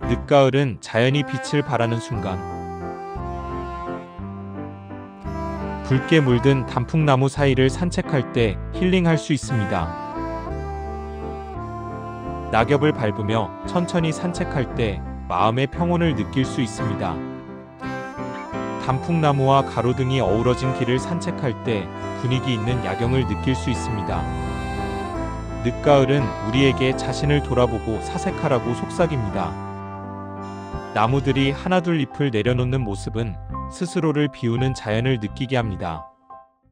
늦가을은 자연이 빛을 발하는 순간. 붉게 물든 단풍나무 사이를 산책할 때 힐링할 수 있습니다. 낙엽을 밟으며 천천히 산책할 때 마음의 평온을 느낄 수 있습니다. 단풍나무와 가로등이 어우러진 길을 산책할 때 분위기 있는 야경을 느낄 수 있습니다. 늦가을은 우리에게 자신을 돌아보고 사색하라고 속삭입니다. 나무들이 하나둘 잎을 내려놓는 모습은 스스로를 비우는 자연을 느끼게 합니다.